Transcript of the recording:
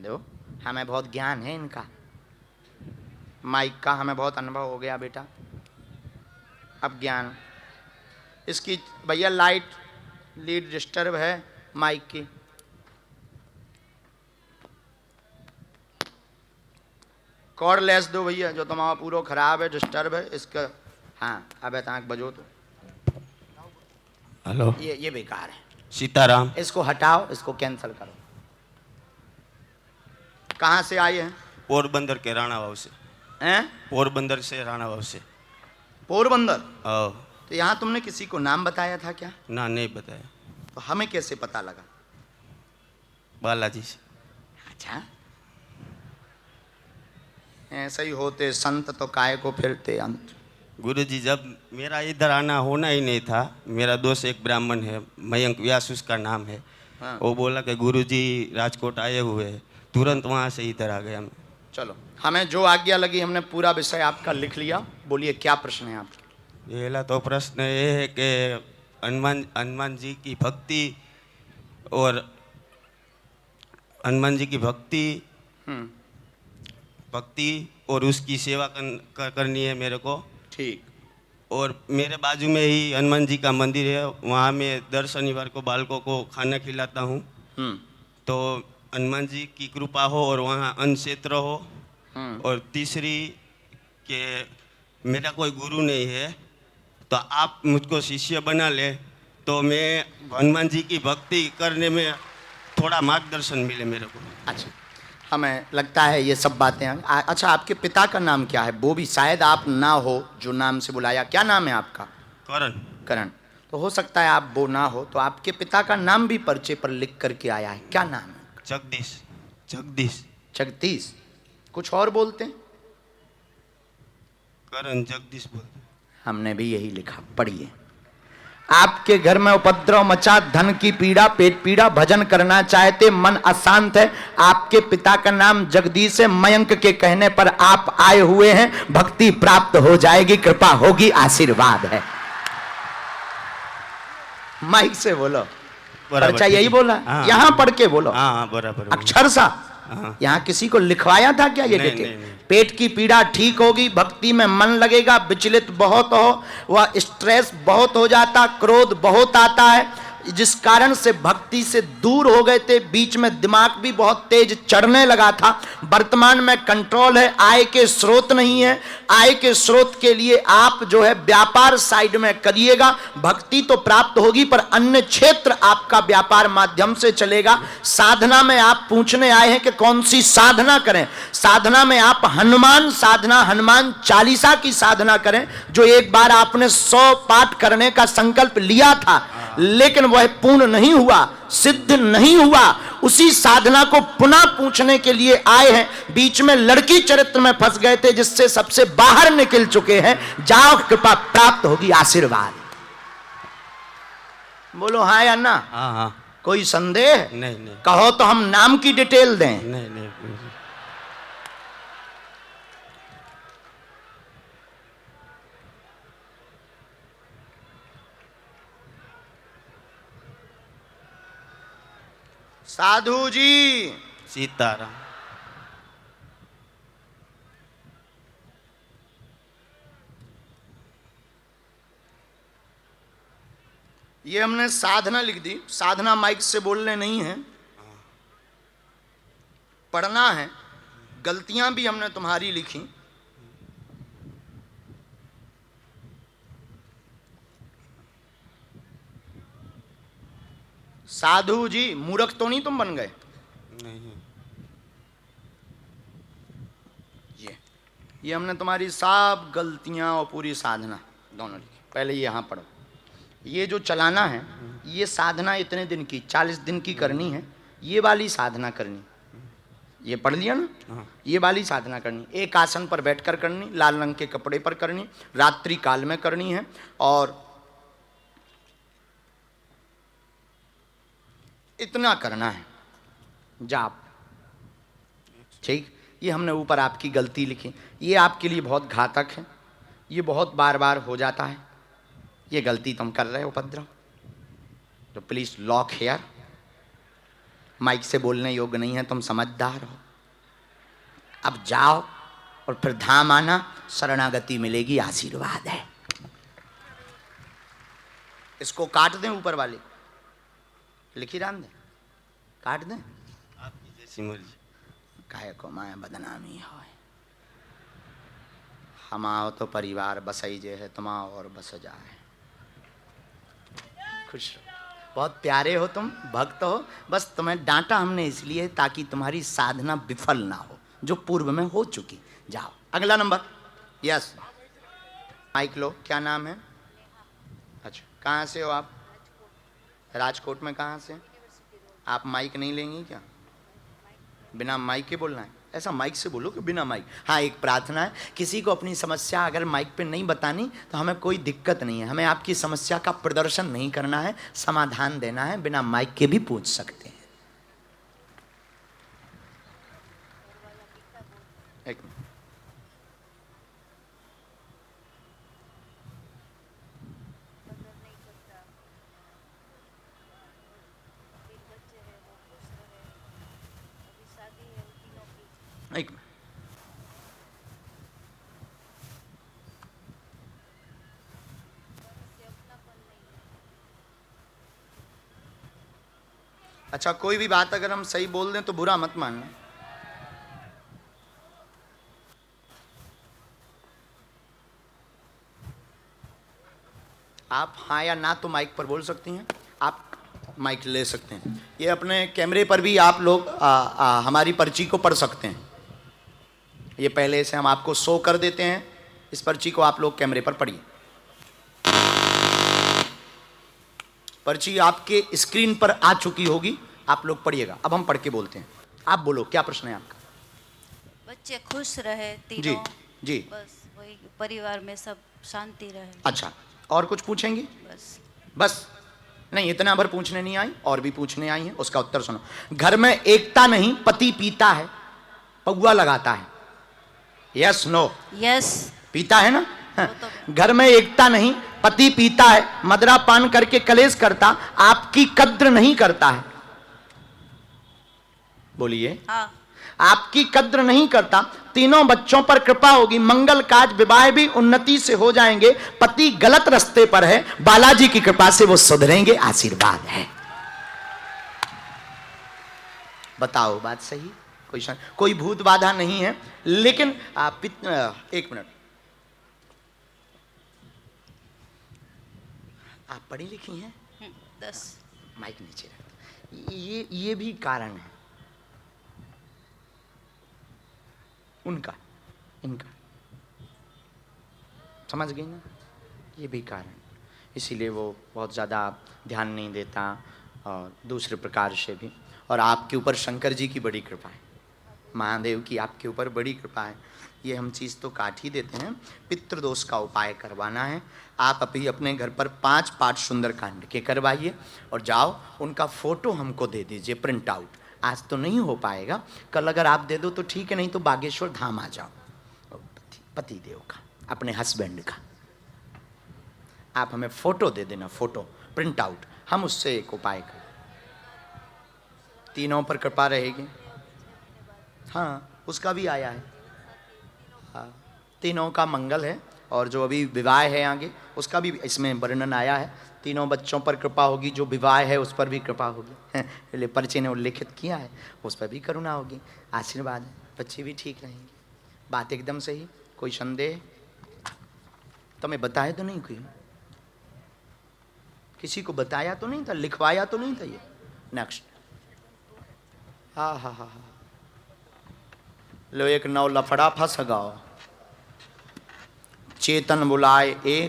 दो, हमें बहुत ज्ञान है इनका, माइक का हमें बहुत अनुभव हो गया बेटा। अब ज्ञान इसकी भैया, लाइट लीड डिस्टर्ब है माइक की। कॉर्डलेस दो भैया, जो तुम्हारा पूरा खराब है, डिस्टर्ब है इसका। हाँ अब ताक बजो तो। हेलो, ये बेकार है, सीताराम। इसको हटाओ, इसको कैंसिल करो। कहाँ से आए हैं? पोरबंदर के राणा वाव से। हैं? पोरबंदर से राणा वाव से। पोरबंदर? आओ। तो यहाँ तुमने किसी को नाम बताया था क्या? ना, नहीं बताया। तो हमें कैसे पता लगा? बालाजी से। अच्छा, ऐसे ही होते संत तो काय को फिरते अंत। गुरुजी, जब मेरा इधर आना होना ही नहीं था, मेरा दोस्त एक ब्राह्मण है, मयंक व्यास उसका नाम है। हाँ। वो बोला कि गुरुजी राजकोट आए हुए हैं, तुरंत वहाँ से इधर आ गया मैं। चलो, हमें जो आज्ञा लगी हमने पूरा विषय आपका लिख लिया। बोलिए क्या प्रश्न है आपके? पहला तो प्रश्न ये है कि हनुमान जी की भक्ति और हनुमान जी की भक्ति और उसकी सेवा करनी है मेरे को। ठीक। और मेरे बाजू में ही हनुमान जी का मंदिर है, वहाँ मैं दर शनिवार को बालकों को खाना खिलाता हूँ। तो हनुमान जी की कृपा हो और वहाँ अन्न क्षेत्र हो। और तीसरी कि मेरा कोई गुरु नहीं है, तो आप मुझको शिष्य बना ले तो मैं हनुमान जी की भक्ति करने में थोड़ा मार्गदर्शन मिले मेरे को। अच्छा, हमें लगता है ये सब बातें अच्छा, आपके पिता का नाम क्या है? वो भी शायद आप ना हो जो नाम से बुलाया। क्या नाम है आपका? करण। करण। तो हो सकता है आप वो ना हो, तो आपके पिता का नाम भी पर्चे पर लिख करके आया है। क्या नाम है? जगदीश। जगदीश। जगदीश। कुछ और बोलते हैं? करण जगदीश बोलते। हमने भी यही लिखा, पढ़िए। आपके घर में उपद्रव मचा, धन की पीड़ा, पेट पीड़ा, भजन करना चाहते, मन अशांत है। आपके पिता का नाम जगदीश है। मयंक के कहने पर आप आए हुए हैं, भक्ति प्राप्त हो जाएगी, कृपा होगी, आशीर्वाद है। माइक से बोलो। पर्चा यही बोला? यहां पढ़ के बोलो। हाँ, बराबर। अक्षर सा। यहाँ किसी को लिखवाया था क्या ये डिटेल? पेट की पीड़ा ठीक होगी, भक्ति में मन लगेगा, विचलित बहुत हो, वह स्ट्रेस बहुत हो जाता, क्रोध बहुत आता है, जिस कारण से भक्ति से दूर हो गए थे। बीच में दिमाग भी बहुत तेज चढ़ने लगा था। वर्तमान में कंट्रोल है, आय के स्रोत नहीं है। आय के स्रोत के लिए आप जो है व्यापार साइड में करिएगा। भक्ति तो प्राप्त होगी पर अन्य क्षेत्र आपका व्यापार माध्यम से चलेगा। साधना में आप पूछने आए हैं कि कौन सी साधना करें। साधना में आप हनुमान साधना, हनुमान चालीसा की साधना करें, जो एक बार आपने 100 पाठ करने का संकल्प लिया था, लेकिन वह पूर्ण नहीं हुआ, सिद्ध नहीं हुआ। उसी साधना को पुनः पूछने के लिए आए हैं। बीच में लड़की चरित्र में फंस गए थे, जिससे सबसे बाहर निकल चुके हैं। जाओ, कृपा प्राप्त होगी, आशीर्वाद। बोलो हाँ या ना? हाँ। कोई संदेह? नहीं। कहो तो हम नाम की डिटेल दें? नहीं। साधु जी। सीताराम। ये हमने साधना लिख दी। साधना माइक से बोलने नहीं है, पढ़ना है। गलतियां भी हमने तुम्हारी लिखी। साधु जी, मूर्ख तो नहीं तुम बन गए? नहीं। ये हमने तुम्हारी सब गलतियां और पूरी साधना दोनों लिखी। पहले ये यहां पढ़ो। ये जो चलाना है, ये साधना इतने दिन की, 40 दिन की करनी है। ये वाली साधना करनी, ये पढ़ लिया ना? ये वाली साधना करनी, एक आसन पर बैठकर करनी, लाल रंग के कपड़े पर करनी, रात्रि काल में करनी है। और इतना करना है जाप। ठीक। ये हमने ऊपर आपकी गलती लिखी। ये आपके लिए बहुत घातक है, ये बहुत बार बार हो जाता है। ये गलती तुम कर रहे हो उपद्रव, तो प्लीज लॉक हेयर। माइक से बोलने योग्य नहीं है, तुम समझदार हो। अब जाओ और फिर धाम आना, शरणागति मिलेगी, आशीर्वाद है। इसको काट दें, ऊपर वाले लिखी राम दें, काट दें। आपकी जैसी मर्जी। काहे को माया बदनामी हो, हम आओ तो परिवार बसई जे है, तुम आओ और बस जाए। खुश रहो, बहुत प्यारे हो तुम, भक्त हो। बस तुम्हें डांटा हमने इसलिए ताकि तुम्हारी साधना विफल ना हो, जो पूर्व में हो चुकी। जाओ अगला नंबर। यस, माइक लो। क्या नाम है? अच्छा, कहाँ से हो आप? राजकोट में। कहाँ से? आप माइक नहीं लेंगी क्या? बिना माइक के बोलना है? ऐसा माइक से बोलो कि बिना माइक। हाँ, एक प्रार्थना है, किसी को अपनी समस्या अगर माइक पे नहीं बतानी तो हमें कोई दिक्कत नहीं है, हमें आपकी समस्या का प्रदर्शन नहीं करना है, समाधान देना है, बिना माइक के भी पूछ सकते हैं। एक मिनट। एक मिनट। अच्छा, कोई भी बात अगर हम सही बोल दें तो बुरा मत मानना। आप हाँ या ना तो माइक पर बोल सकती हैं, आप माइक ले सकते हैं। ये अपने कैमरे पर भी आप लोग हमारी पर्ची को पढ़ सकते हैं। ये पहले से हम आपको शो कर देते हैं, इस पर्ची को आप लोग कैमरे पर पढ़िए। पर्ची आपके स्क्रीन पर आ चुकी होगी, आप लोग पढ़िएगा। अब हम पढ़ के बोलते हैं। आप बोलो, क्या प्रश्न है आपका? बच्चे खुश रहे तीनों। जी जी, बस वही, परिवार में सब शांति रहे। अच्छा, और कुछ पूछेंगी? बस नहीं, इतना भर पूछने नहीं आई, और भी पूछने आई हैं, उसका उत्तर सुनो। घर में एकता नहीं, पति पीता है, पौआ लगाता है। Yes no? यस। पीता है ना? घर में एकता नहीं, पति पीता है, मदरा पान करके कलेश करता, आपकी कद्र नहीं करता है। बोलिए। हाँ। आपकी कद्र नहीं करता, तीनों बच्चों पर कृपा होगी, मंगल काज विवाह भी उन्नति से हो जाएंगे, पति गलत रास्ते पर है, बालाजी की कृपा से वो सुधरेंगे, आशीर्वाद है। बताओ बात सही? कोई भूत बाधा नहीं है। लेकिन एक मिनट, आप पढ़ी लिखी हैं? 10। माइक नीचे रख। ये भी कारण है उनका, इनका, समझ गई ना? ये भी कारण, इसीलिए वो बहुत ज़्यादा ध्यान नहीं देता, और दूसरे प्रकार से भी। और आपके ऊपर शंकर जी की बड़ी कृपा है, महादेव की आपके ऊपर बड़ी कृपा है। ये हम चीज़ तो काट ही देते हैं। पितृदोष का उपाय करवाना है, आप अभी अपने घर पर 5 पाठ सुंदरकांड के करवाइए और जाओ, उनका फोटो हमको दे दीजिए प्रिंट आउट। आज तो नहीं हो पाएगा, कल अगर आप दे दो तो ठीक है, नहीं तो बागेश्वर धाम आ जाओ। पति देव का, अपने हस्बैंड का आप हमें फोटो दे देना, फोटो प्रिंट आउट, हम उससे एक उपाय कर। तीनों पर कृपा रहेगी। हाँ, उसका भी आया है। हाँ, तीनों का मंगल है, और जो अभी विवाह है आगे, उसका भी इसमें वर्णन आया है। तीनों बच्चों पर कृपा होगी, जो विवाह है उस पर भी कृपा होगी। पर्चे ने उल्लेखित किया है, उस पर भी करुणा होगी, आशीर्वाद है, बच्चे भी ठीक रहेंगे। बात एकदम सही। कोई संदेह? तुम्हें बताया तो नहीं, कोई किसी को बताया तो नहीं था, लिखवाया तो नहीं था ये? नेक्स्ट। हाँ हाँ हाँ हाँ, लो एक नौ लफड़ा फंस गाओ, चेतन बुलाए एक,